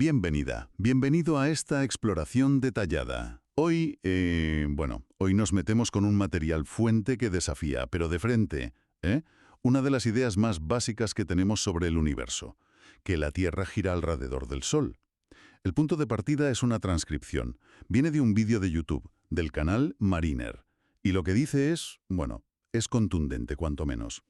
Bienvenida, bienvenido a esta exploración detallada. Hoy nos metemos con un material fuente que desafía, pero de frente, ¿eh? Una de las ideas más básicas que tenemos sobre el universo, que la Tierra gira alrededor del Sol. El punto de partida es una transcripción. Viene de un vídeo de YouTube, del canal Mariner. Y lo que dice es contundente, cuanto menos.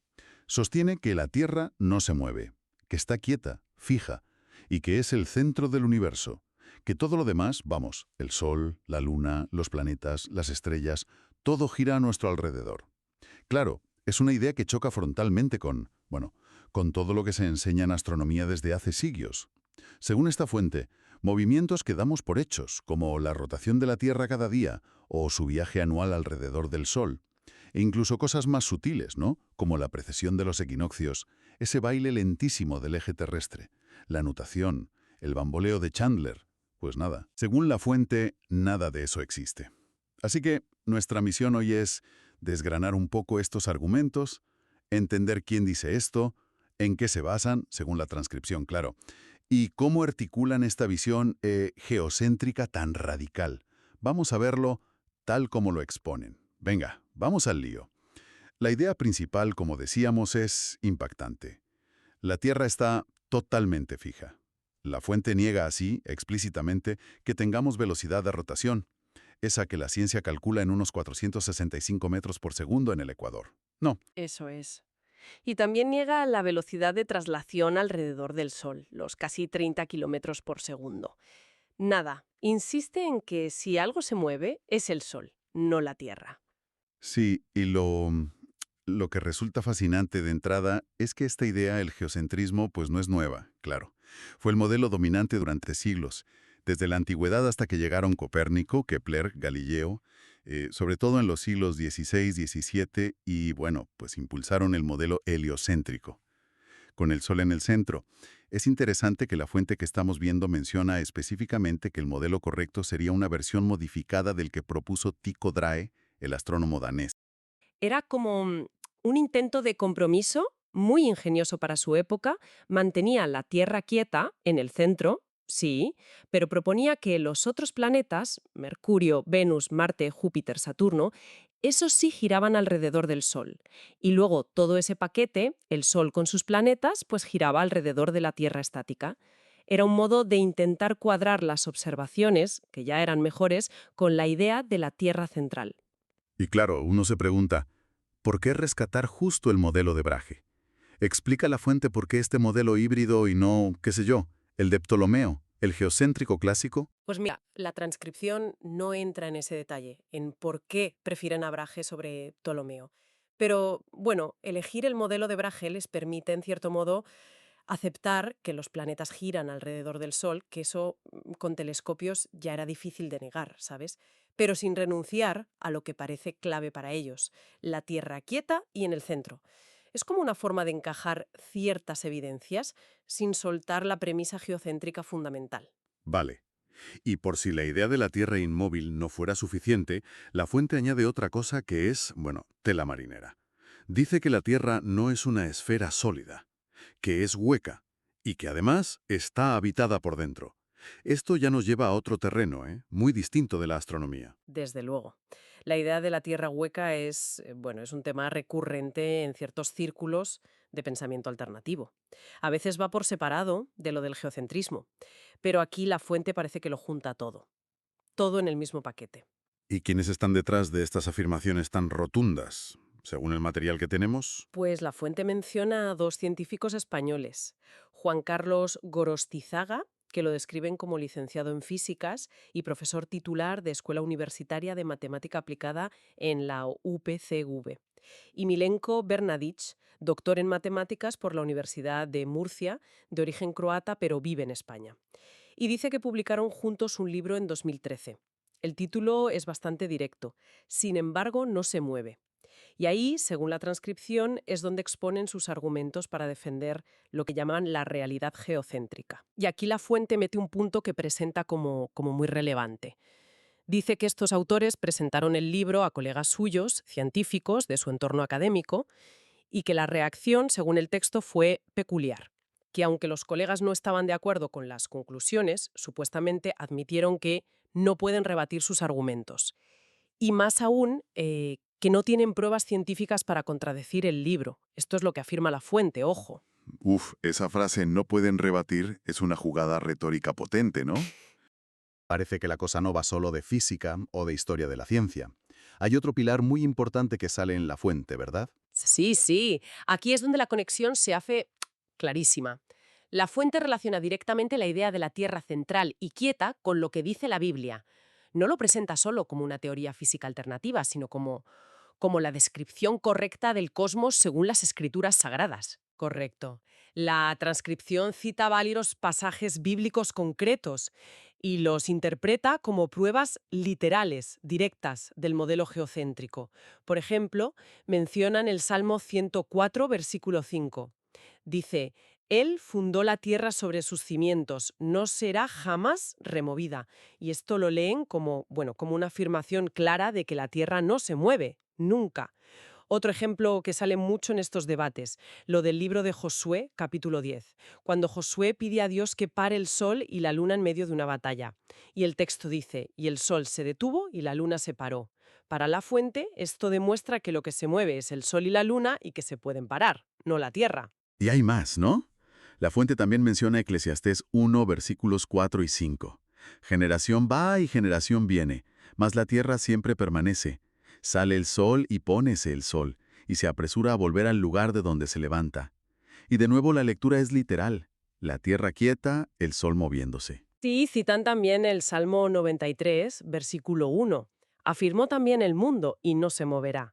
Sostiene que la Tierra no se mueve, que está quieta, fija, y que es el centro del universo, que todo lo demás, el Sol, la Luna, los planetas, las estrellas, todo gira a nuestro alrededor. Claro, es una idea que choca frontalmente con todo lo que se enseña en astronomía desde hace siglos. Según esta fuente, movimientos que damos por hechos, como la rotación de la Tierra cada día o su viaje anual alrededor del Sol, e incluso cosas más sutiles, ¿no? Como la precesión de los equinoccios, ese baile lentísimo del eje terrestre, la nutación, el bamboleo de Chandler. Pues nada, según la fuente, nada de eso existe. Así que nuestra misión hoy es desgranar un poco estos argumentos, entender quién dice esto, en qué se basan, según la transcripción, claro, y cómo articulan esta visión geocéntrica tan radical. Vamos a verlo tal como lo exponen. Venga, vamos al lío. La idea principal, como decíamos, es impactante. La Tierra está totalmente fija. La fuente niega así, explícitamente, que tengamos velocidad de rotación, esa que la ciencia calcula en unos 465 metros por segundo en el ecuador. No, Eso es. Y también niega la velocidad de traslación alrededor del Sol, los casi 30 kilómetros por segundo. Nada, insiste en que si algo se mueve, es el Sol, no la Tierra. sí, y lo que resulta fascinante de entrada es que esta idea, el geocentrismo, pues no es nueva, claro. Fue el modelo dominante durante siglos, desde la antigüedad hasta que llegaron Copérnico, Kepler, Galileo, sobre todo en los siglos XVI, XVII, y pues impulsaron el modelo heliocéntrico, con el Sol en el centro. Es interesante que la fuente que estamos viendo menciona específicamente que el modelo correcto sería una versión modificada del que propuso Tycho Brahe, el astrónomo danés. Era como un intento de compromiso muy ingenioso para su época, mantenía la Tierra quieta en el centro, sí, pero proponía que los otros planetas, Mercurio, Venus, Marte, Júpiter, Saturno, esos sí giraban alrededor del Sol. Y luego todo ese paquete, el Sol con sus planetas, pues giraba alrededor de la Tierra estática. Era un modo de intentar cuadrar las observaciones, que ya eran mejores, con la idea de la Tierra central. Y claro, uno se pregunta, ¿por qué rescatar justo el modelo de Brahe? Explica la fuente por qué este modelo híbrido y no, qué sé yo, el de Ptolomeo, el geocéntrico clásico. Pues mira, la transcripción no entra en ese detalle, en por qué prefieren a Brahe sobre Ptolomeo. Pero bueno, elegir el modelo de Brahe les permite, en cierto modo, aceptar que los planetas giran alrededor del Sol, que eso con telescopios ya era difícil de negar, ¿sabes? Pero sin renunciar a lo que parece clave para ellos, la Tierra quieta y en el centro. Es como una forma de encajar ciertas evidencias sin soltar la premisa geocéntrica fundamental. Vale. Y por si la idea de la Tierra inmóvil no fuera suficiente, la fuente añade otra cosa que es, tela marinera. Dice que la Tierra no es una esfera sólida, que es hueca y que además está habitada por dentro. Esto ya nos lleva a otro terreno, muy distinto de la astronomía. Desde luego. La idea de la tierra hueca es un tema recurrente en ciertos círculos de pensamiento alternativo. A veces va por separado de lo del geocentrismo, pero aquí la fuente parece que lo junta todo en el mismo paquete. ¿Y quiénes están detrás de estas afirmaciones tan rotundas? Según el material que tenemos. Pues la fuente menciona a dos científicos españoles, Juan Carlos Gorostizaga, que lo describen como licenciado en físicas y profesor titular de Escuela Universitaria de Matemática Aplicada en la UPCV, y Milenko Bernadic, doctor en matemáticas por la Universidad de Murcia, de origen croata pero vive en España. Y dice que publicaron juntos un libro en 2013. El título es bastante directo. Sin embargo, no se mueve. Y ahí, según la transcripción, es donde exponen sus argumentos para defender lo que llaman la realidad geocéntrica. Y aquí la fuente mete un punto que presenta como muy relevante. Dice que estos autores presentaron el libro a colegas suyos, científicos, de su entorno académico, y que la reacción, según el texto, fue peculiar. que aunque los colegas no estaban de acuerdo con las conclusiones, supuestamente admitieron que no pueden rebatir sus argumentos. Y más aún, que no tienen pruebas científicas para contradecir el libro. Esto es lo que afirma la fuente, ojo. Uf, esa frase "no pueden rebatir" es una jugada retórica potente, ¿no? Parece que la cosa no va solo de física o de historia de la ciencia. Hay otro pilar muy importante que sale en la fuente, ¿verdad? Sí, sí. Aquí es donde la conexión se hace clarísima. La fuente relaciona directamente la idea de la Tierra central y quieta con lo que dice la Biblia. No lo presenta solo como una teoría física alternativa, sino como la descripción correcta del cosmos según las escrituras sagradas. Correcto. La transcripción cita varios pasajes bíblicos concretos y los interpreta como pruebas literales, directas, del modelo geocéntrico. Por ejemplo, mencionan el Salmo 104, versículo 5. Dice: Él fundó la tierra sobre sus cimientos, no será jamás removida. Y esto lo leen como, bueno, como una afirmación clara de que la tierra no se mueve, nunca. Otro ejemplo que sale mucho en estos debates, lo del libro de Josué, capítulo 10, cuando Josué pide a Dios que pare el sol y la luna en medio de una batalla. Y el texto dice: y el sol se detuvo y la luna se paró. Para la fuente, esto demuestra que lo que se mueve es el sol y la luna y que se pueden parar, no la tierra. Y hay más, ¿no? La fuente también menciona Eclesiastés 1, versículos 4 y 5. Generación va y generación viene, mas la tierra siempre permanece. Sale el sol y pónese el sol, y se apresura a volver al lugar de donde se levanta. Y de nuevo la lectura es literal. La tierra quieta, el sol moviéndose. Sí, citan también el Salmo 93, versículo 1. Afirmó también el mundo y no se moverá.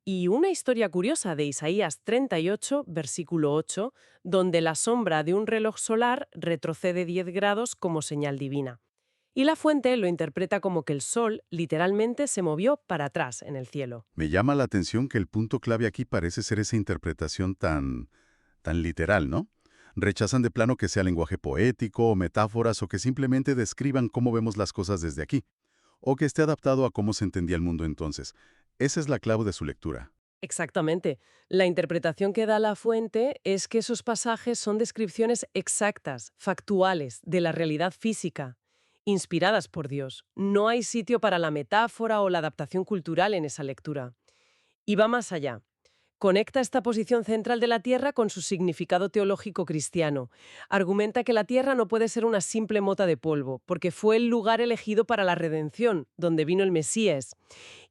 Y una historia curiosa de Isaías 38, versículo 8, donde la sombra de un reloj solar retrocede 10 grados como señal divina. Y la fuente lo interpreta como que el sol literalmente se movió para atrás en el cielo. Me llama la atención que el punto clave aquí parece ser esa interpretación tan literal, ¿no? Rechazan de plano que sea lenguaje poético o metáforas o que simplemente describan cómo vemos las cosas desde aquí, o que esté adaptado a cómo se entendía el mundo entonces. Esa es la clave de su lectura. Exactamente. La interpretación que da la fuente es que esos pasajes son descripciones exactas, factuales, de la realidad física, inspiradas por Dios. No hay sitio para la metáfora o la adaptación cultural en esa lectura. Y va más allá. Conecta esta posición central de la Tierra con su significado teológico cristiano. Argumenta que la Tierra no puede ser una simple mota de polvo, porque fue el lugar elegido para la redención, donde vino el Mesías.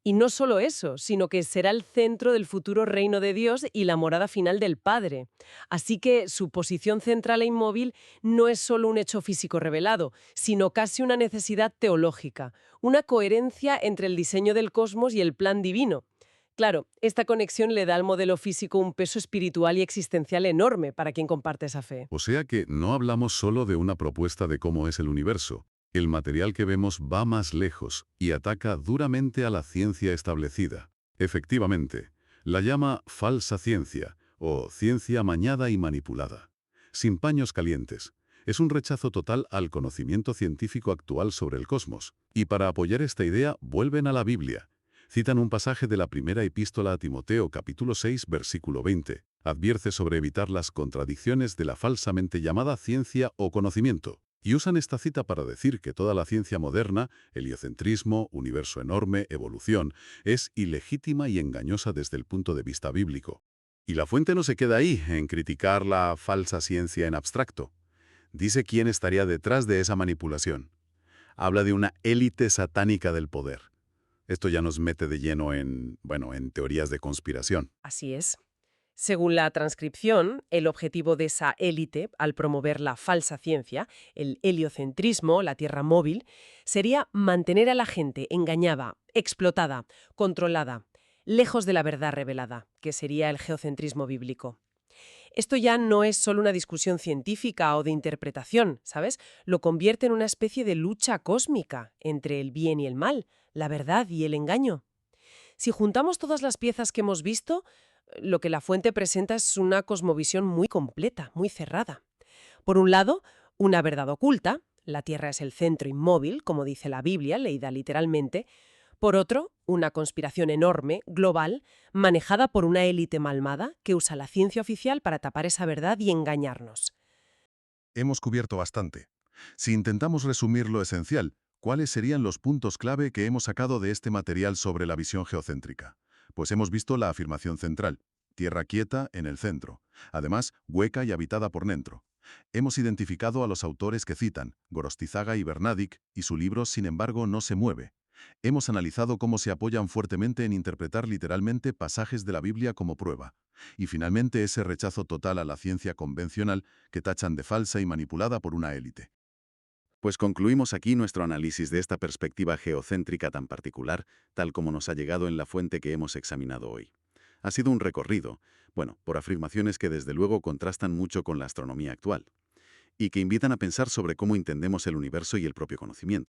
Y no solo eso, sino que será el centro del futuro reino de Dios y la morada final del Padre. Así que su posición central e inmóvil no es solo un hecho físico revelado, sino casi una necesidad teológica, una coherencia entre el diseño del cosmos y el plan divino. Claro, esta conexión le da al modelo físico un peso espiritual y existencial enorme para quien comparte esa fe. O sea que no hablamos solo de una propuesta de cómo es el universo. El material que vemos va más lejos y ataca duramente a la ciencia establecida. Efectivamente, la llama falsa ciencia o ciencia amañada y manipulada. Sin paños calientes. Es un rechazo total al conocimiento científico actual sobre el cosmos. Y para apoyar esta idea vuelven a la Biblia. Citan un pasaje de la primera epístola a Timoteo, capítulo 6, versículo 20. Advierte sobre evitar las contradicciones de la falsamente llamada ciencia o conocimiento. Y usan esta cita para decir que toda la ciencia moderna, heliocentrismo, universo enorme, evolución, es ilegítima y engañosa desde el punto de vista bíblico. Y la fuente no se queda ahí, en criticar la falsa ciencia en abstracto. Dice quién estaría detrás de esa manipulación. Habla de una élite satánica del poder. Esto ya nos mete de lleno en teorías de conspiración. Así es. Según la transcripción, el objetivo de esa élite, al promover la falsa ciencia, el heliocentrismo, la Tierra móvil, sería mantener a la gente engañada, explotada, controlada, lejos de la verdad revelada, que sería el geocentrismo bíblico. Esto ya no es solo una discusión científica o de interpretación, ¿sabes? Lo convierte en una especie de lucha cósmica entre el bien y el mal, la verdad y el engaño. Si juntamos todas las piezas que hemos visto, lo que la fuente presenta es una cosmovisión muy completa, muy cerrada. Por un lado, una verdad oculta, la Tierra es el centro inmóvil, como dice la Biblia, leída literalmente. Por otro, una conspiración enorme, global, manejada por una élite malmada que usa la ciencia oficial para tapar esa verdad y engañarnos. Hemos cubierto bastante. Si intentamos resumir lo esencial, ¿cuáles serían los puntos clave que hemos sacado de este material sobre la visión geocéntrica? Pues hemos visto la afirmación central, tierra quieta en el centro, además hueca y habitada por dentro. Hemos identificado a los autores que citan, Gorostizaga y Bernadic, y su libro, sin embargo, no se mueve. Hemos analizado cómo se apoyan fuertemente en interpretar literalmente pasajes de la Biblia como prueba. Y finalmente ese rechazo total a la ciencia convencional que tachan de falsa y manipulada por una élite. Pues concluimos aquí nuestro análisis de esta perspectiva geocéntrica tan particular, tal como nos ha llegado en la fuente que hemos examinado hoy. Ha sido un recorrido, bueno, por afirmaciones que desde luego contrastan mucho con la astronomía actual, y que invitan a pensar sobre cómo entendemos el universo y el propio conocimiento.